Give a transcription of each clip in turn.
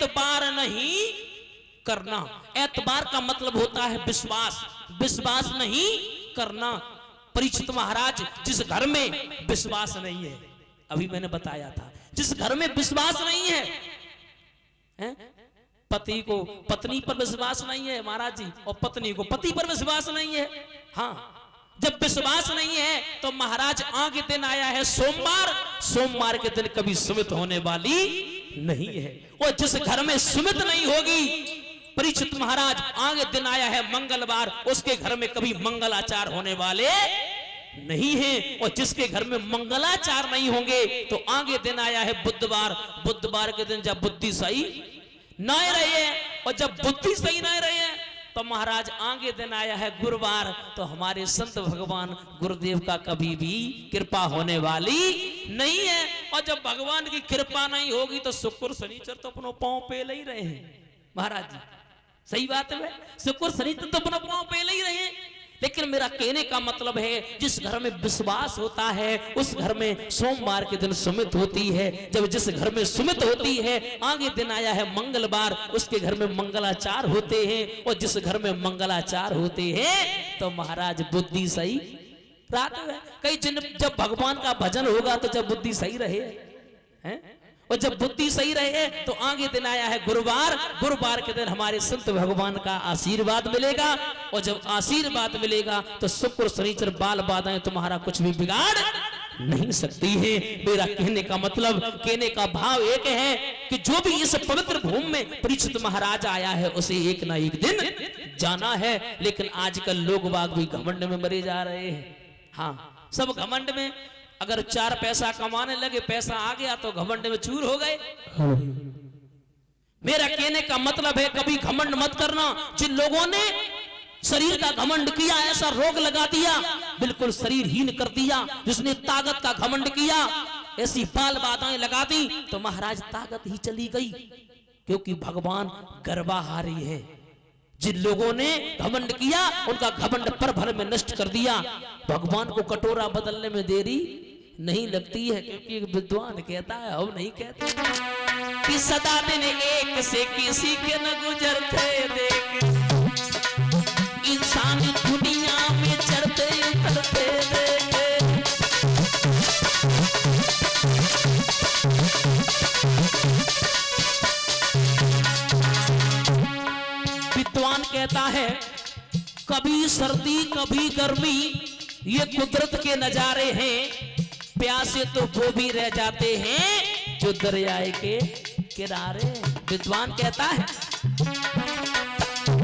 एतबार नहीं करना। एतबार का मतलब होता है विश्वास, विश्वास नहीं करना। परीक्षित महाराज, जिस घर में विश्वास नहीं है, अभी मैंने बताया था, जिस घर में विश्वास नहीं है, पति को पत्नी पर विश्वास नहीं है महाराज जी, और पत्नी को पति पर विश्वास नहीं है। हाँ, जब विश्वास नहीं है तो महाराज आगे दिन आया है सोमवार, सोमवार के दिन कभी सुमित होने वाली नहीं है। और जिस घर में सुमित नहीं होगी, परीक्षित महाराज आगे दिन आया है मंगलवार, उसके घर में कभी मंगलाचार होने वाले नहीं है। और जिसके घर में मंगलाचार नहीं होंगे तो आगे दिन आया है बुधवार, बुधवार के दिन जब बुद्धि सही न रहे, और जब बुद्धि सही न रहे तो महाराज आगे दिन आया है गुरुवार, तो हमारे संत भगवान गुरुदेव का कभी भी कृपा होने वाली नहीं है। और जब भगवान की कृपा नहीं होगी तो शुक्र शनिचर तो अपनों पांव पे ले ही रहे हैं महाराज जी, सही बात है, शुक्र शनिचर तो अपनों पांव पे ले ही रहे हैं। लेकिन मेरा कहने का मतलब है, जिस घर में विश्वास होता है उस घर में सोमवार के दिन सुमित होती है। जब जिस घर में सुमित होती है, आगे दिन आया है मंगलवार, उसके घर में मंगलाचार होते हैं। और जिस घर में मंगलाचार होते हैं तो महाराज बुद्धि सही रात में कई जब भगवान का भजन होगा तो जब बुद्धि सही रहे हैं, और जब बुद्धि सही रहे तो आगे दिन आया है गुरुवार, गुरुवार के दिन हमारे संत भगवान का आशीर्वाद मिलेगा। और जब आशीर्वाद मिलेगा तो शुक्र शनिचर बाल बाधाएं तुम्हारा कुछ भी बिगाड़ नहीं सकती है। मेरा कहने का मतलब, कहने का भाव एक है कि जो भी इस पवित्र भूमि में परीक्षित महाराज आया है उसे एक ना एक दिन जाना है। लेकिन आजकल लोग बाग भी घमंड में मरे जा रहे हैं। हाँ, सब घमंड में, अगर 4 पैसा कमाने लगे, पैसा आ गया तो घमंड में चूर हो गए। मेरा कहने का मतलब है, कभी घमंड मत करना। जिन लोगों ने शरीर का घमंड किया, ऐसा रोग लगा दिया, बिल्कुल शरीरहीन कर दिया, जिसने ताकत का घमंड किया, ऐसी बाल बाधाएं लगा दी तो महाराज ताकत ही चली गई, क्योंकि भगवान गर्वाहारी है। जिन लोगों ने घमंड किया उनका घमंड पर भर में नष्ट कर दिया। भगवान को कटोरा बदलने में देरी नहीं लगती है, क्योंकि एक विद्वान कहता है, हम नहीं कहते, कि सदा दिन एक से किसी के न गुजरते देख, इंसान दुनिया में चढ़ते उतरते देखे। विद्वान कहता है, कभी सर्दी कभी गर्मी, ये कुदरत के नजारे हैं, प्यासे तो वो भी रह जाते हैं जो दरियाए के किनारे। विद्वान कहता है,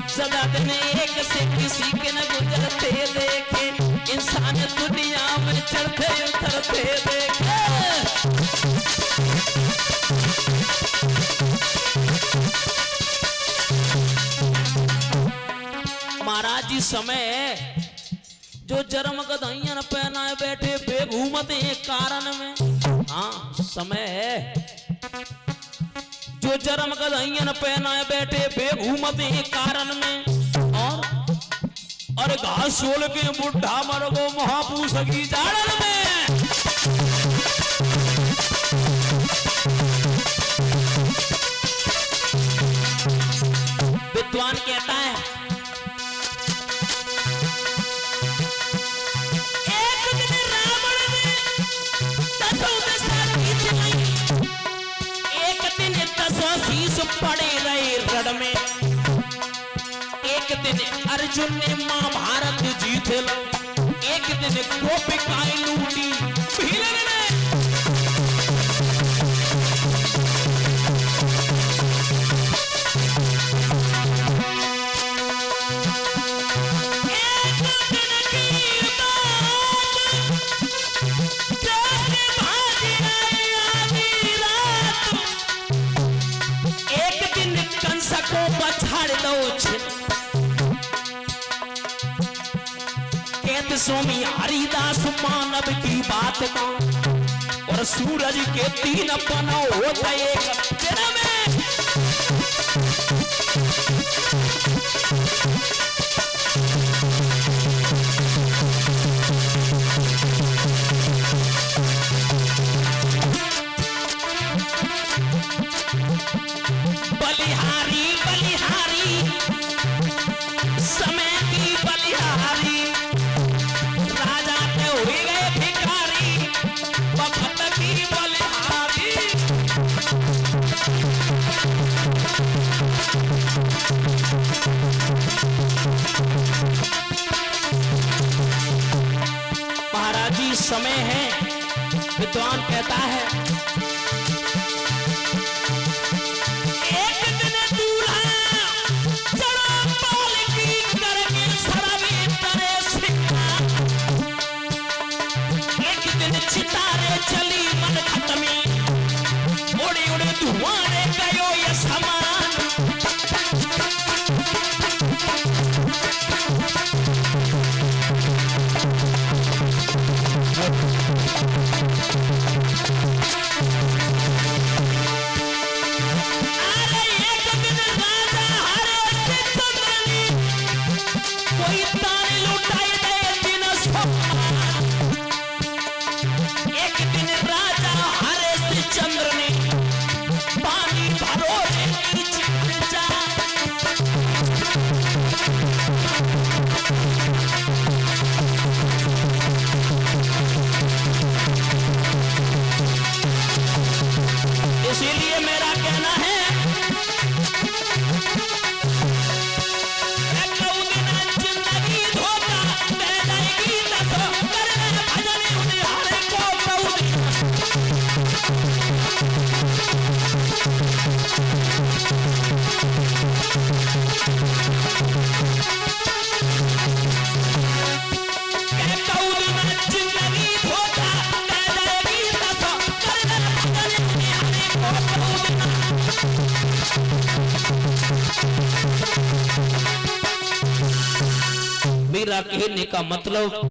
सदा दिन एक से किसी के न गुजरते देखे, इंसान दुनिया में चढ़ते उतरते देखे। महाराज जी समय जो जन्म गधैयन पहनाए बैठे बेघूमते कारण में। हाँ, समय है जो जन्म गधैयन पहनाए बैठे बेघूमते कारण में। और घास छोल के बुढ़ा मर गो महापूस की जाड़न में। विद्वान कहता है, पड़े रहे रण में, एक दिन अर्जुन ने महाभारत जीत लो, एक दिन गोपिकाएं लूटी भीलन ने। कहते स्वामी हरिदास मानव की बात को, और सूरज के 3 पनौ होता एक दिन में। विद्वान कहता है एक दिन दूल्हा चढ़ा पालकी करके सरवे तरे सिक्का, एक दिन चितारे चली मन खत्मी, उड़े उड़े धुआं गयो ये समान। अरे एक दिन राजा हरे से चंद्रनी कोई ताने लुटाई दे दिन सोमवार। एक दिन राजा हरे से चंद्रनी पानी भरो नीचे जा, इसीलिए मेरा कहना है जिंदगी धोखा दे जाएगी दसो करने भजन उनिहारे को जिंदगी धोखा दे जाएगी दसो करने भजन उनिहारे को मेरा कहने का मतलब